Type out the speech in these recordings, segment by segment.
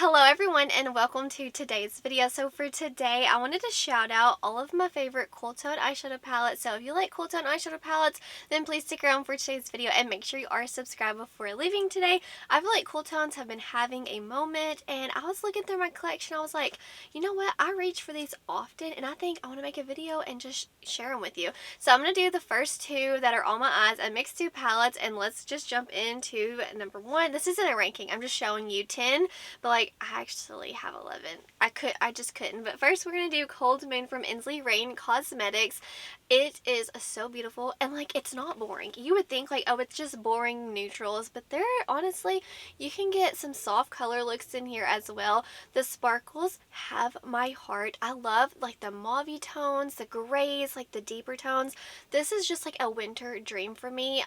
Hello everyone and welcome to today's video. So for today I wanted to shout out all of my favorite cool tone eyeshadow palettes. So if you like cool tone eyeshadow palettes, then please stick around for today's video and make sure you are subscribed before leaving today. I feel like cool tones have been having a moment and I was looking through my collection. I was like, you know what, I reach for these often and I think I want to make a video and just share them with you. So I'm going to do the first two that are on my eyes, a mixed two palettes, and let's just jump into number one. This isn't a ranking, I'm just showing you 10, but like I actually have 11. I just couldn't. But first we're going to do Cold Moon from Ensley Reign Cosmetics. It is so beautiful and like it's not boring. You would think like, oh, it's just boring neutrals, but there honestly you can get some soft color looks in here as well. The sparkles have my heart. I love like the mauve tones, the grays, like the deeper tones. This is just like a winter dream for me.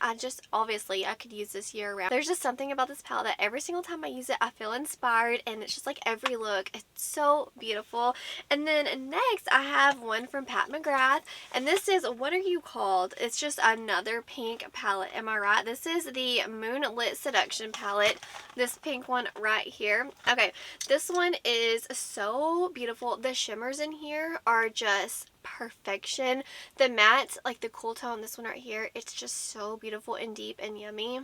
Obviously I could use this year round. There's just something about this palette that every single time I use it I feel inspired, and it's just like every look, it's so beautiful. And then next I have one from McGrath, and this is, what are you called? It's just another pink palette, am I right? This is the Moonlit Seduction palette, this pink one right here. Okay, this one is so beautiful. The shimmers in here are just perfection. The matte, like the cool tone, this one right here, it's just so beautiful and deep and yummy.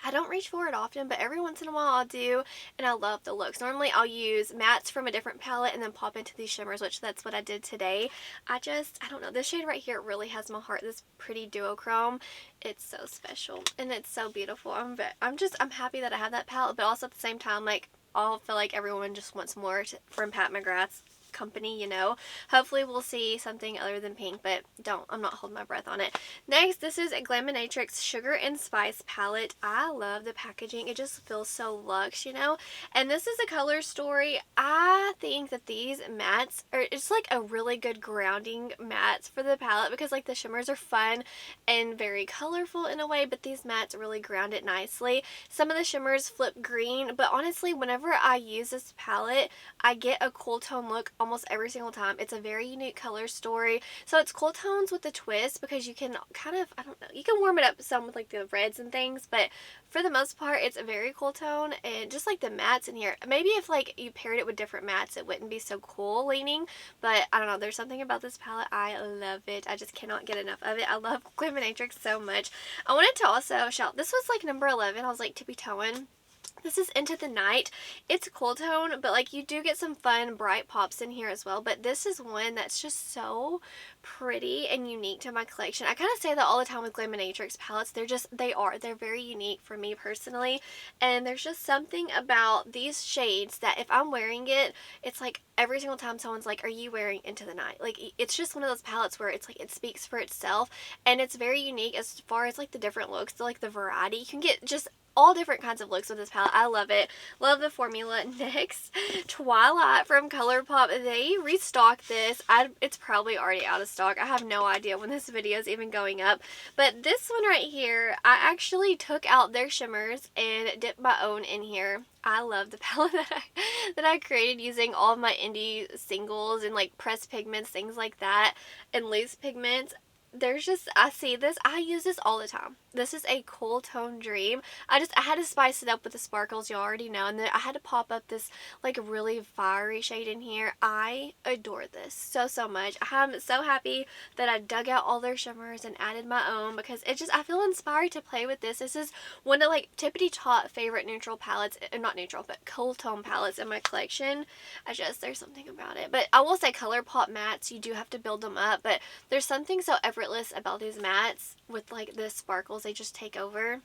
I don't reach for it often, but every once in a while I'll do, and I love the looks. Normally I'll use mattes from a different palette and then pop into these shimmers, which that's what I did today. I don't know, this shade right here really has my heart, this pretty duochrome. It's so special and it's so beautiful. I'm happy that I have that palette, but also at the same time, like, I feel like everyone just wants more from McGrath's company, you know. Hopefully we'll see something other than pink, but I'm not holding my breath on it. Next, this is a Glaminatrix Sugar and Spice palette. I love the packaging. It just feels so luxe, you know. And this is a color story. I think that these mattes are, it's like a really good grounding mattes for the palette, because like the shimmers are fun and very colorful in a way, but these mattes really ground it nicely. Some of the shimmers flip green, but honestly whenever I use this palette I get a cool tone look almost every single time. It's a very unique color story. So it's cool tones with a twist, because you can kind of, I don't know, you can warm it up some with like the reds and things, but for the most part it's a very cool tone. And just like the mattes in here, maybe if like you paired it with different mattes it wouldn't be so cool leaning, but I don't know, there's something about this palette. I love it. I just cannot get enough of it. I love Glaminatrix so much. I wanted to also shout, this was like number 11. I was like tippy-toeing. This is Into the Night. It's a cool tone, but like you do get some fun bright pops in here as well. But this is one that's just so pretty and unique to my collection. I kind of say that all the time with Glaminatrix palettes. They're very unique for me personally. And there's just something about these shades that if I'm wearing it, it's like every single time someone's like, are you wearing Into the Night? Like, it's just one of those palettes where it's like it speaks for itself, and it's very unique as far as like the different looks, like the variety. You can get just all different kinds of looks with this palette. I love it. Love the formula. Next, Twilight from Colourpop. They restocked this. It's probably already out of stock. I have no idea when this video is even going up. But this one right here, I actually took out their shimmers and dipped my own in here. I love the palette that I created using all of my indie singles and like pressed pigments, things like that, and loose pigments. I see this, I use this all the time. This is a cool tone dream. I had to spice it up with the sparkles, you already know, and then I had to pop up this like really fiery shade in here. I adore this so much. I'm so happy that I dug out all their shimmers and added my own, because I feel inspired to play with this. This is one of like tippity-top favorite neutral palettes, not neutral but cool tone palettes in my collection. There's something about it. But I will say Colourpop mattes, you do have to build them up, but there's something so effortless about these mattes with like the sparkles. They just take over.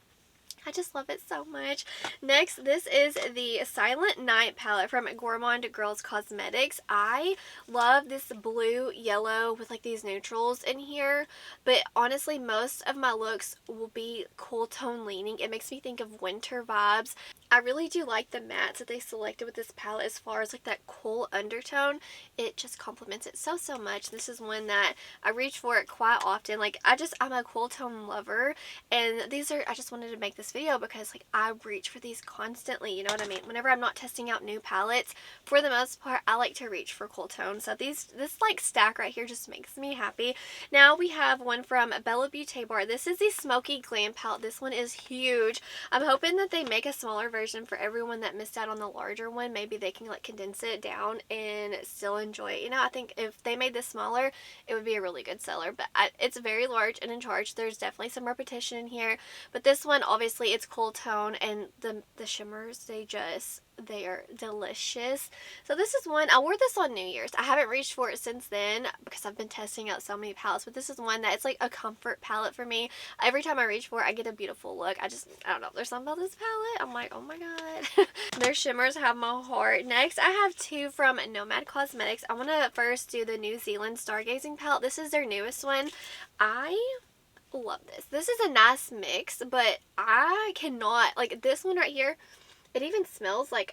I just love it so much. Next, this is the Silent Night palette from Gourmande Girls Cosmetics. I love this blue yellow with like these neutrals in here, but honestly most of my looks will be cool tone leaning. It makes me think of winter vibes. I really do like the mattes that they selected with this palette as far as like that cool undertone. It just complements it so much. This is one that I reach for it quite often. Like I'm a cool tone lover, and I just wanted to make this video because like I reach for these constantly, you know what I mean? Whenever I'm not testing out new palettes, for the most part I like to reach for cool tone. So this like stack right here just makes me happy. Now we have one from Beaute. This is the Smokey Glam palette. This one is huge. I'm hoping that they make a smaller version for everyone that missed out on the larger one. Maybe they can like condense it down and still enjoy it. You know, I think if they made this smaller, it would be a really good seller. But it's very large and in charge. There's definitely some repetition in here. But this one, obviously, it's cool tone, and the shimmers, they are delicious. So this is one, I wore this on New Year's. I haven't reached for it since then because I've been testing out so many palettes, but this is one that it's like a comfort palette for me. Every time I reach for it, I get a beautiful look. I don't know, there's something about this palette. I'm like, oh my god. Their shimmers have my heart. Next, I have two from Nomad Cosmetics. I want to first do the New Zealand Stargazing palette. This is their newest one. I love this. This is a nice mix, but I cannot, like this one right here, it even smells like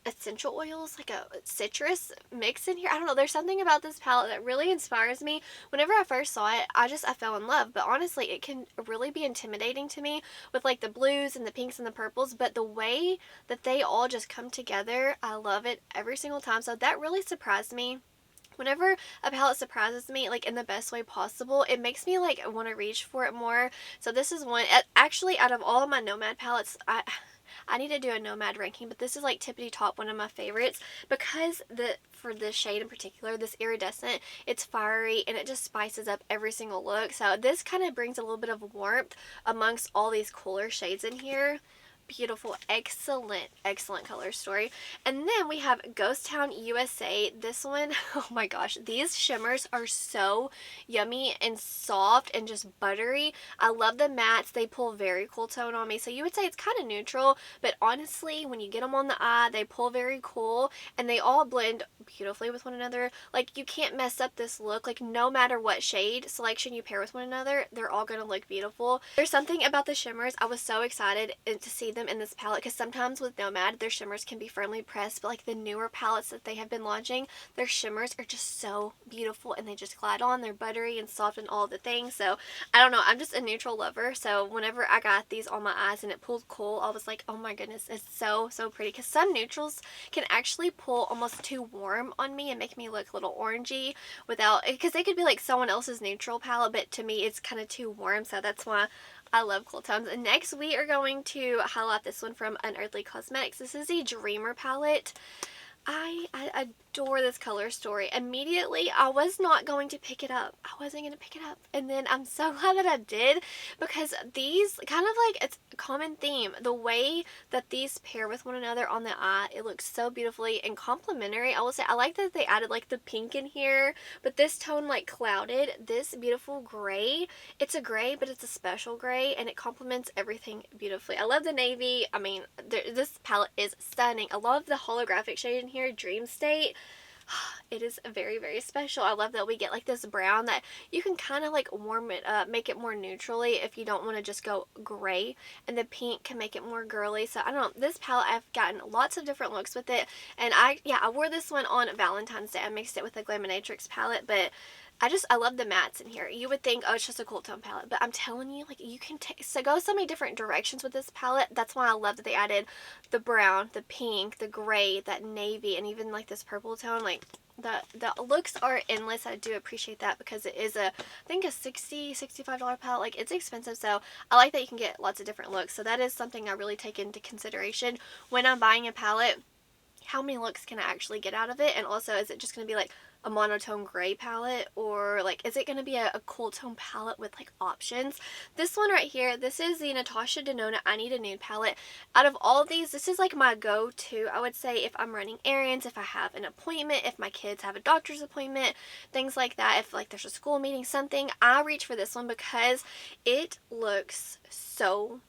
essential oils, like a citrus mix in here. I don't know, there's something about this palette that really inspires me. Whenever I first saw it, I fell in love, but honestly it can really be intimidating to me with like the blues and the pinks and the purples, but the way that they all just come together, I love it every single time. So that really surprised me. Whenever a palette surprises me, like in the best way possible, it makes me like want to reach for it more. So this is one, actually out of all of my Nomad palettes, I need to do a Nomad ranking, but this is like tippity top one of my favorites because for this shade in particular, this iridescent, it's fiery and it just spices up every single look. So this kind of brings a little bit of warmth amongst all these cooler shades in here. Beautiful, excellent color story. And then we have Ghost Town USA. This one, oh my gosh, these shimmers are so yummy and soft and just buttery. I love the mattes. They pull very cool tone on me. So you would say it's kind of neutral, but honestly, when you get them on the eye, they pull very cool and they all blend beautifully with one another. Like you can't mess up this look. Like no matter what shade selection you pair with one another, they're all going to look beautiful. There's something about the shimmers. I was so excited to see them in this palette because sometimes with Nomad their shimmers can be firmly pressed, but like the newer palettes that they have been launching, their shimmers are just so beautiful and they just glide on. They're buttery and soft and all the things. So I don't know, I'm just a neutral lover. So whenever I got these on my eyes and it pulled cool, I was like, oh my goodness, it's so pretty. Because some neutrals can actually pull almost too warm on me and make me look a little orangey without, because they could be like someone else's neutral palette, but to me it's kind of too warm. So that's why I love cool tones. And next we are going to highlight this one from Unearthly Cosmetics. This is a Dreamer palette. I adore this color story. Immediately, I was not going to pick it up. I wasn't going to pick it up. And then I'm so glad that I did because these kind of like, it's a common theme. The way that these pair with one another on the eye, it looks so beautifully and complementary. I will say, I like that they added like the pink in here, but this tone like clouded this beautiful gray. It's a gray, but it's a special gray and it complements everything beautifully. I love the navy. I mean, this palette is stunning. I love the holographic shade in here, Dream State. It is very special. I love that we get like this brown that you can kind of like warm it up, make it more neutrally if you don't want to just go gray, and the pink can make it more girly. So I don't know, this palette, I've gotten lots of different looks with it, and I wore this one on Valentine's Day. I mixed it with the Glaminatrix palette, but I love the mattes in here. You would think, oh, it's just a cool tone palette, but I'm telling you, like, you can go so many different directions with this palette. That's why I love that they added the brown, the pink, the gray, that navy, and even like this purple tone. Like the looks are endless. I do appreciate that because it is I think a $65 palette. Like, it's expensive, so I like that you can get lots of different looks. So that is something I really take into consideration when I'm buying a palette. How many looks can I actually get out of it? And also, is it just going to be like a monotone gray palette, or like is it going to be a cool tone palette with like options? This one right here, this is the NatashaDenona I Need a Nude palette. Out of all of these, this is like my go-to. I would say if I'm running errands, if I have an appointment, if my kids have a doctor's appointment, things like that, if like there's a school meeting, something, I reach for this one because it looks so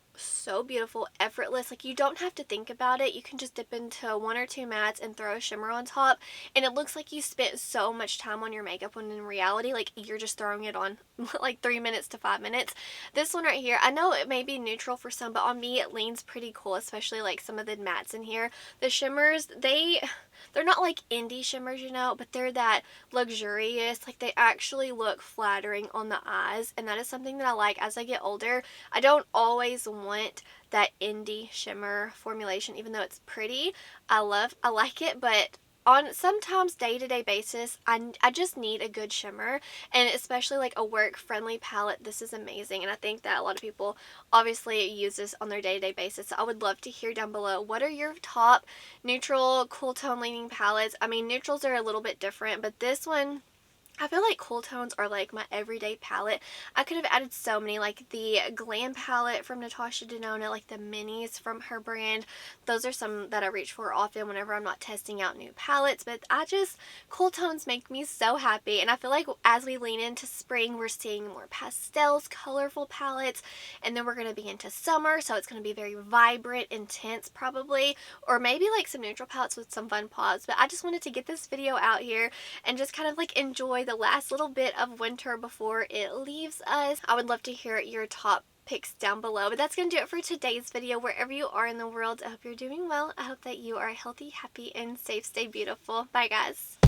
beautiful, effortless. Like, you don't have to think about it. You can just dip into one or two mattes and throw a shimmer on top, and it looks like you spent so much time on your makeup when in reality, like, you're just throwing it on like 3 minutes to 5 minutes. This one right here, I know it may be neutral for some, but on me it leans pretty cool, especially like some of the mattes in here. The shimmers, they're not like indie shimmers, you know, but they're that luxurious. Like, they actually look flattering on the eyes, and that is something that I like as I get older. I don't always want that indie shimmer formulation, even though it's pretty. I like it, but on sometimes day-to-day basis, I just need a good shimmer, and especially like a work-friendly palette, this is amazing. And I think that a lot of people obviously use this on their day-to-day basis. So I would love to hear down below, what are your top neutral, cool tone leaning palettes? I mean, neutrals are a little bit different, but this one, I feel like cool tones are like my everyday palette. I could have added so many, like the Glam palette from NatashaDenona, like the minis from her brand. Those are some that I reach for often whenever I'm not testing out new palettes. But cool tones make me so happy. And I feel like as we lean into spring, we're seeing more pastels, colorful palettes. And then we're going to be into summer, so it's going to be very vibrant, intense probably. Or maybe like some neutral palettes with some fun pops. But I just wanted to get this video out here and just kind of like enjoy the last little bit of winter before it leaves us. I would love to hear your top picks down below. But that's going to do it for today's video. Wherever you are in the world, I hope you're doing well. I hope that you are healthy, happy, and safe. Stay beautiful. Bye, guys.